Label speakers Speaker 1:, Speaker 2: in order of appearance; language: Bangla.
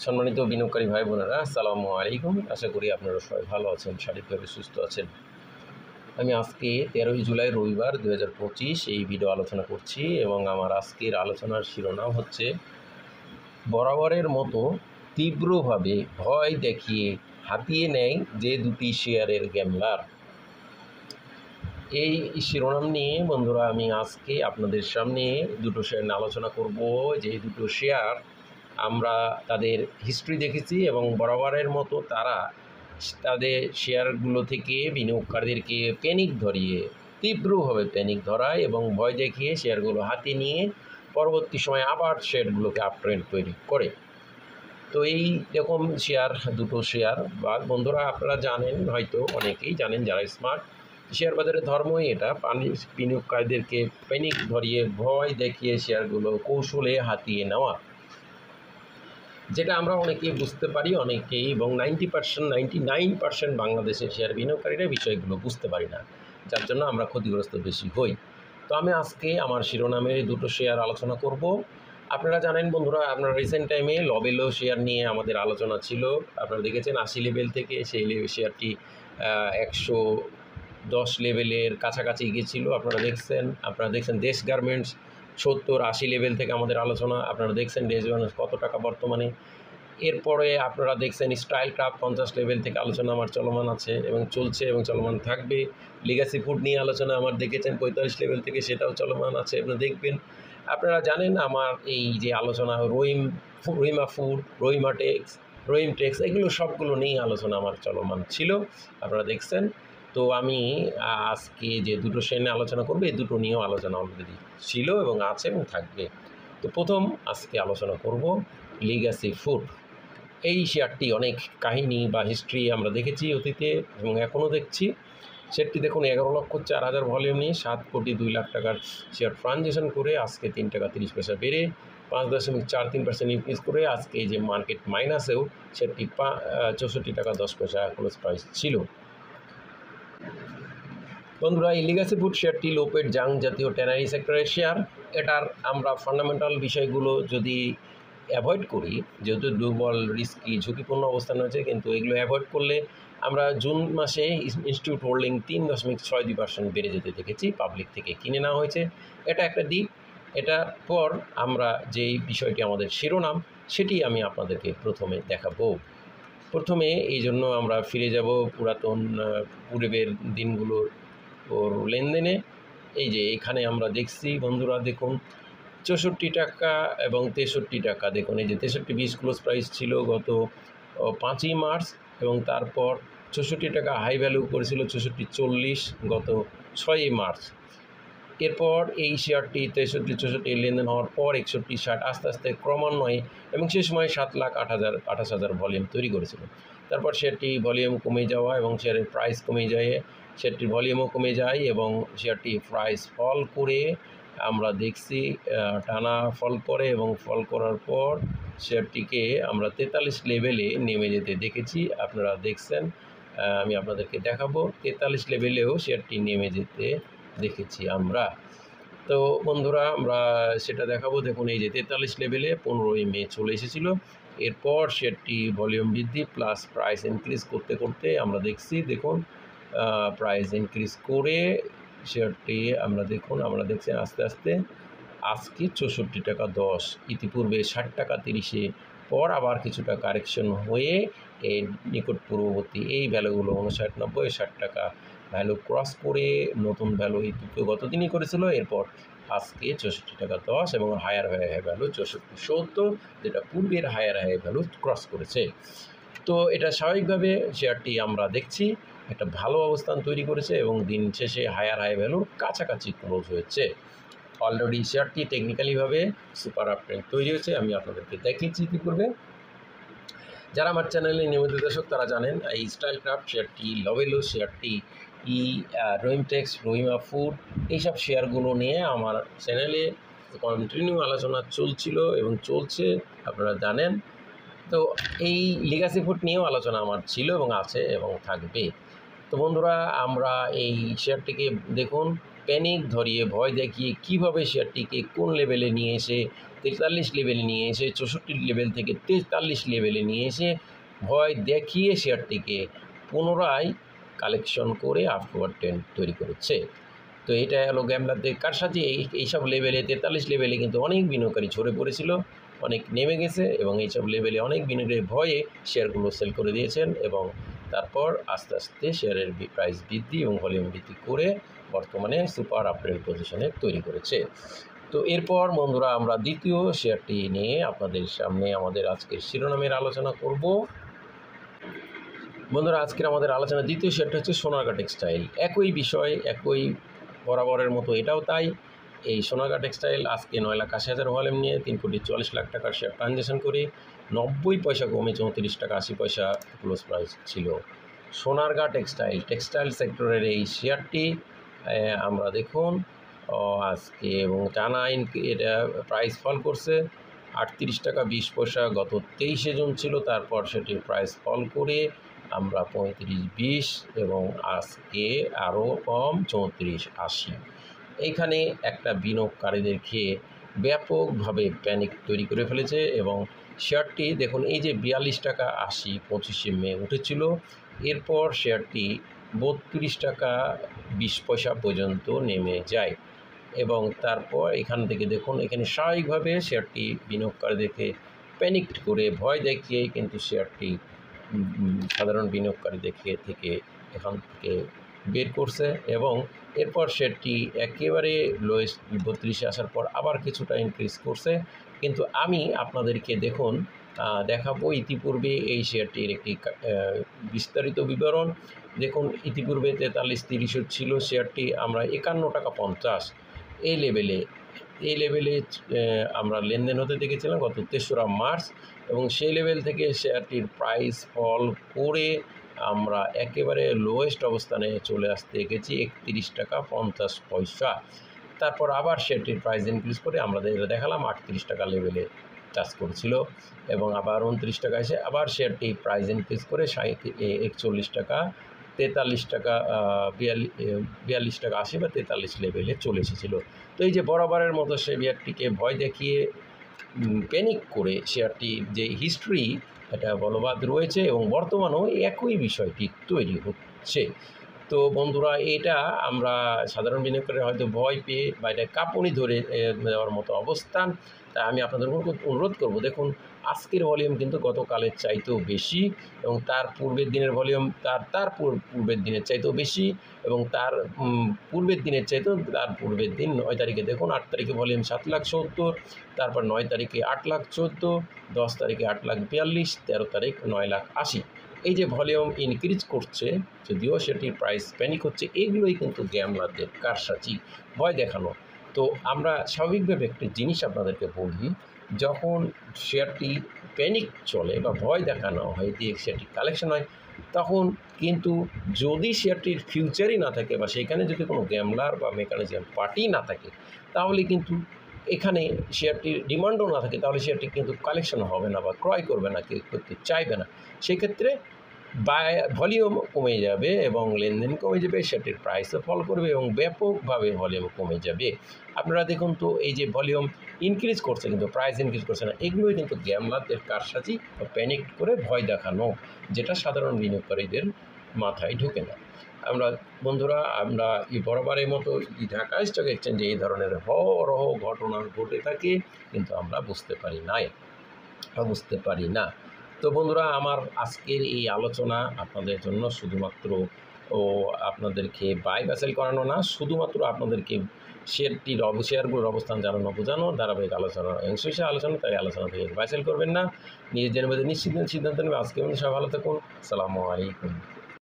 Speaker 1: সম্মানিত বিনিয়োগকারী ভাই বোনেরা, আসসালামু আলাইকুম। আশা করি আপনারা সবাই ভালো আছেন, শারীরিকভাবে সুস্থ আছেন। আমি আজকে 13ই জুলাই রবিবার 2025 এই ভিডিও আলোচনা করছি এবং আমার আজকের আলোচনার শিরোনাম হচ্ছে বরাবরের মতো তীব্রভাবে ভয় দেখিয়ে হাতিয়ে নেয় যে দুটি শেয়ারের গ্যামলার। এই শিরোনাম নিয়ে বন্ধুরা আমি আজকে আপনাদের সামনে দুটো শেয়ার নিয়ে আলোচনা করব। যে দুটো শেয়ার আমরা তাদের হিস্ট্রি দেখেছি এবং বরাবরের মতো তারা তাদের শেয়ারগুলো থেকে বিনিয়োগকারীদেরকে তীব্রভাবে প্যানিক ধরায় এবং ভয় দেখিয়ে শেয়ারগুলো হাতে নিয়ে পরবর্তী সময়ে আবার শেয়ারগুলোকে আপট্রেন্ড তৈরি করে। তো এই রকম দুটো শেয়ার বা বন্ধুরা আপনারা জানেন, হয়তো অনেকেই জানেন যারা স্মার্ট, শেয়ার বাজারের ধর্মই এটা, বিনিয়োগকারীদেরকে প্যানিক ধরিয়ে ভয় দেখিয়ে শেয়ারগুলো কৌশলে হাতিয়ে নেওয়া, যেটা আমরা অনেকেই বুঝতে পারি, অনেকেই এবং 99% বাংলাদেশের শেয়ার বিনিয়োগকারীরা বিষয়গুলো বুঝতে পারি না, যার জন্য আমরা ক্ষতিগ্রস্ত বেশি হই। তো আমি আজকে আমার শিরোনামে দুটো শেয়ার আলোচনা করব। আপনারা জানেন বন্ধুরা, আপনারা রিসেন্ট টাইমে লবেলো শেয়ার নিয়ে আমাদের আলোচনা ছিল। আপনারা দেখেছেন 80 লেভেল থেকে সেই শেয়ারটি 110 লেভেলের কাছাকাছি গিয়েছিল। আপনারা দেখছেন দেশ গার্মেন্টস 70-80 লেভেল থেকে আমাদের আলোচনা। আপনারা দেখছেন দেশ গার্মেন্টস কত টাকা বর্তমানে। এরপরে আপনারা দেখছেন স্টাইল ক্রাফট 50 লেভেল থেকে আলোচনা আমার চলমান আছে এবং চলছে এবং চলমান থাকবে। লিগাসি ফুড নিয়ে আলোচনা আমার দেখেছেন 45 লেভেল থেকে, সেটাও চলমান আছে, আপনারা দেখবেন। আপনারা জানেন আমার এই যে আলোচনা রহিমা ফুড, রহিম টেক্স, এগুলো সবগুলো নিয়েই আলোচনা আমার চলমান ছিল, আপনারা দেখছেন। তো আমি আজকে যে দুটো শেয়ার নিয়ে আলোচনা করবো, এই দুটো নিয়েও আলোচনা অলরেডি ছিল এবং আছে এবং থাকবে। তো প্রথম আজকে আলোচনা করব লিগাসি ফুড। এই শেয়ারটি অনেক কাহিনী বা হিস্ট্রি আমরা দেখেছি অতীতে এবং এখনও দেখছি। শেয়ারটি দেখুন 11,04,000 ভলিউম নিয়ে 7,02,00,000 টাকার শেয়ার ট্রানজেকশন করে আজকে 3 টাকা 30 পয়সা বেড়ে 5.43% ইনক্রিজ করে আজকে এই যে মার্কেট মাইনাসেও শেয়ারটি 64 টাকা 10 পয়সা ক্লোজ প্রাইস ছিল। বন্ধুরা, এই লিগাসি ফুড শেয়ারটি লোপেট জাং জাতীয় ট্যানারি সেক্টরের শেয়ার। এটার আমরা ফান্ডামেন্টাল বিষয়গুলো যদি অ্যাভয়েড করি, যেহেতু দুর্বল, রিস্কি, ঝুঁকিপূর্ণ অবস্থান হয়েছে, কিন্তু এগুলো অ্যাভয়েড করলে আমরা জুন মাসে ইনস্টিটিউট হোল্ডিং 3.62% বেড়ে যেতে দেখেছি, পাবলিক থেকে কিনে নেওয়া হয়েছে। এটা একটা দিক। এটার পর আমরা যেই বিষয়টি আমাদের শিরোনাম, সেটি আমি আপনাদেরকে প্রথমে দেখাবো। প্রথমে এই জন্য আমরা ফিরে যাব পুরাতন পূর্বের দিনগুলোর ওর লেনদেনে। এই যে এখানে আমরা দেখছি বন্ধুরা, দেখুন 64 টাকা এবং 63 টাকা। দেখুন এই যে 63.20 ক্লোজ প্রাইস ছিল গত 5ই মার্চ এবং তারপর 64 টাকা হাই ভ্যালু করেছিল 64.40 গত 6ই মার্চ। এরপর এই শেয়ারটি 63-64 লেনদেন হওয়ার পর 61-60 আস্তে আস্তে ক্রমান্বয়ে এবং সে সময় 7,28,000 ভলিউম তৈরি করেছিল। তারপর শেয়ারটি ভলিউম কমে যাওয়া এবং শেয়ারের প্রাইস কমে যায়, শেয়ারটির ভলিউমও কমে যায় এবং শেয়ারটি প্রাইস ফল করে আমরা দেখছি, টানা ফল করে এবং ফল করার পর শেয়ারটিকে আমরা 43 লেভেলে নেমে যেতে দেখেছি। আপনারা দেখছেন, আমি আপনাদেরকে দেখাবো 43 লেভেলেও শেয়ারটি নেমে যেতে দেখেছি আমরা। তো বন্ধুরা আমরা সেটা দেখাবো। দেখুন এই যে 43 লেভেলে 15ই মে চলে এসেছিল। এরপর শেয়ারটি ভলিউম বৃদ্ধি প্লাস প্রাইস ইনক্রিজ করতে করতে আমরা দেখছি, দেখুন প্রাইস ইনক্রিজ করে শেয়ারটি আমরা দেখছি আস্তে আস্তে আজকে 64 টাকা 10, ইতিপূর্বে 60 টাকা 30-এ, পর আবার কিছুটা কারেকশন হয়ে এই নিকট পূর্ববর্তী এই ভ্যালুগুলো 59, 90, 60 টাকা ভ্যালু ক্রস করে নতুন ভ্যালু গতদিনই করেছিল। এরপর আজকে 64 টাকা 10 এবং হায়ার ভ্যালু 64.70, যেটা পূর্বের হায়ার ভ্যালু ক্রস করেছে। তো এটা স্বাভাবিকভাবে শেয়ারটি আমরা দেখছি একটা ভালো অবস্থান তৈরি করেছে এবং দিন শেষে হায়ার ভ্যালুর কাছাকাছি ক্লোজ হয়েছে। অলরেডি শেয়ারটি টেকনিক্যালিভাবে সুপার আপট্রেন্ড তৈরি হয়েছে, আমি আপনাদেরকে দেখিয়েছি ইতিপূর্বে। যারা আমার চ্যানেলে নিয়মিত দর্শক তারা জানেন এই স্টাইল ক্রাফট শেয়ারটি, লবেলো শেয়ারটি, রহিম টেক্স, রহিমা ফুড, এইসব শেয়ারগুলো নিয়ে আমার চ্যানেলে কন্টিনিউ আলোচনা চলছিল এবং চলছে, আপনারা জানেন। তো এই লিগাসি ফুড নিয়েও আলোচনা আমার ছিল এবং আছে এবং থাকবে। তো বন্ধুরা আমরা এই শেয়ারটিকে দেখুন প্যানিক ধরিয়ে ভয় দেখিয়ে কীভাবে শেয়ারটিকে কোন লেভেলে নিয়ে এসে 43 লেভেলে নিয়ে এসে 64 লেভেল থেকে 43 লেভেলে নিয়ে এসে ভয় দেখিয়ে শেয়ারটিকে পুনরায় কালেকশন করে আপওয়ার্ড ট্রেন্ড তৈরি করেছে। তো এটা হলো গ্যামলারদের কারসাজি। এইসব লেভেলে 43 লেভেলে কিন্তু অনেক বিনিয়োগকারী ঝরে পড়েছিল, অনেক নেমে গেছে এবং এইসব লেভেলে অনেক বিনিয়োগের ভয়ে শেয়ারগুলো সেল করে দিয়েছেন এবং তারপর আস্তে আস্তে শেয়ারের প্রাইস বৃদ্ধি এবং ভলিউম বৃদ্ধি করে বর্তমানে সুপার আপট্রেন্ড পজিশনে তৈরি করেছে। তো এরপর বন্ধুরা আমরা দ্বিতীয় শেয়ারটি নিয়ে আপনাদের সামনে আমাদের আজকের শিরোনামের আলোচনা করব। বন্ধুরা আজকের আমাদের আলোচনা দ্বিতীয় শেয়ারটা হচ্ছে সোনারগাঁ টেক্সটাইল। একই বিষয়, একই বরাবরের মতো এটাও তাই। এই সোনারগাঁ টেক্সটাইল আজকে 9,80,000 ভলিউম নিয়ে 3,40,00,000 টাকার শেয়ার ট্রানজ্যাকশন করে 90 পয়সা কমে 34 টাকা 80 পয়সা ক্লোজ প্রাইস ছিল। সোনারগাঁ টেক্সটাইল সেক্টরের এই শেয়ারটি আমরা দেখুন আজকে এবং টানা এটা প্রাইস ফল করছে 38 টাকা 20 পয়সা গত 23শে জুন ছিল, তারপর সেটির প্রাইস ফল করে আমরা 35.20 এবং আজকে আরও কম 34.80। এইখানে একটা বিনিয়োগকারীদের খেয়ে ব্যাপকভাবে প্যানিক তৈরি করে ফেলেছে এবং শেয়ারটি দেখুন এই যে 42 টাকা 80 25শে মে উঠেছিল, এরপর শেয়ারটি 32 টাকা 20 পয়সা পর্যন্ত নেমে যায় এবং তারপর এখান থেকে দেখুন এখানে স্বাভাবিকভাবে শেয়ারটি বিনিয়োগকারীদেরকে প্যানিকড করে ভয় দেখিয়ে কিন্তু শেয়ারটি সাধারণ বিনিয়োগকারীদের থেকে এখান থেকে বের করছে এবং এরপর শেয়ারটি একেবারে লোয়েস্ট 32-এ আসার পর আবার কিছুটা ইনক্রিজ করছে। কিন্তু আমি আপনাদেরকে দেখুন দেখাবো ইতিপূর্বে এই শেয়ারটির একটি বিস্তারিত বিবরণ। দেখুন ইতিপূর্বে 43-30 ছিল শেয়ারটি, আমরা 51 টাকা 50 এই লেভেলে আমরা লেনদেন হতে দেখেছিলাম গত 3রা মার্চ এবং সেই লেভেল থেকে শেয়ারটির প্রাইস ফল করে আমরা একেবারে লোয়েস্ট অবস্থানে চলে আসতে দেখেছি 31 টাকা 50 পয়সা। তারপর আবার শেয়ারটির প্রাইস ইনক্রিজ করে আমরা দেখালাম 38 টাকা লেভেলে টাচ করেছিল এবং আবার 29 টাকা এসে আবার শেয়ারটি প্রাইস ইনক্রিজ করে 41 টাকা 43 টাকা 42 টাকা 80 বা 43 লেভেলে চলে এসেছিল। তো এই যে বরাবরের মতো শেয়ারটিকে ভয় দেখিয়ে প্যানিক করে শেয়ারটি যে হিস্ট্রি এটা বলবৎ রয়েছে এবং বর্তমানেও একই বিষয়টি তৈরি হচ্ছে। তো বন্ধুরা এটা আমরা সাধারণ বিনিয়োগকারী হয়তো ভয় পেয়ে বা এটা কাঁপুনি ধরে দেওয়ার মতো অবস্থান। তাই আমি আপনাদের অনুরোধ করব, দেখুন আজকের ভলিউম কিন্তু গতকালের চাইতেও বেশি এবং তার পূর্বের দিনের ভলিউম তার পূর্বের দিনের চাইতেও বেশি এবং তার পূর্বের দিনের চাইতেও তার পূর্বের দিন 9 তারিখে দেখুন 8 তারিখে ভলিউম 7,70,000, তারপর 9 তারিখে 8,14,000, 10 তারিখে 8,42,000, 13 তারিখ 9,80,000। এই যে ভলিউম ইনক্রিজ করছে যদিও সেটির প্রাইস প্যানিক হচ্ছে, এগুলোই কিন্তু গ্যামলারদের কারসাজি, ভয় দেখানো। তো আমরা স্বাভাবিকভাবে একটি জিনিস আপনাদেরকে বলি, যখন শেয়ারটি প্যানিক চলে বা ভয় দেখানো হয় দিয়ে শেয়ারটি কালেকশন হয় তখন কিন্তু যদি শেয়ারটির ফিউচারই না থাকে বা সেখানে যদি কোনো গ্যামলার বা মেকানিজম পার্টি না থাকে তাহলে কিন্তু এখানে শেয়ারটির ডিমান্ডও না থাকে, তাহলে শেয়ারটি কিন্তু কালেকশন হবে না বা ক্রয় করবে না, কেউ করতে চাইবে না। সেক্ষেত্রে ভলিউম কমে যাবে এবং লেনদেন কমে যাবে, শেয়ারটির প্রাইসও ফল করবে এবং ব্যাপকভাবে ভলিউম কমে যাবে। আপনারা দেখুন তো এই যে ভলিউম ইনক্রিজ করছে কিন্তু প্রাইস ইনক্রিজ করছে না, এগুলোই কিন্তু গ্যামলারদের কারসাজি বা প্যানিক করে ভয় দেখানো, যেটা সাধারণ বিনিয়োগকারীদের মাথায় ঢোকে না। আমরা বন্ধুরা আমরা এই বরাবরের মতো ঢাকা স্টক এক্সচেঞ্জে এই ধরনের হরহ ঘটনা ঘটে থাকে কিন্তু আমরা বুঝতে পারি না। তো বন্ধুরা আমার আজকের এই আলোচনা আপনাদের জন্য শুধুমাত্র আপনাদেরকে বাই বা সেল করানো না, শুধুমাত্র আপনাদেরকে শেয়ারগুলোর অবস্থান জানানো বোঝানো ধারাবাহিক আলোচনা অংশ হিসেবে আলোচনা, তাই আলোচনা থেকে বাই সেল করবেন না, নিজেদের মধ্যে নিশ্চিত সিদ্ধান্ত নেবে। আজকে সবাই ভালো থাকুন, আসসালামু আলাইকুম।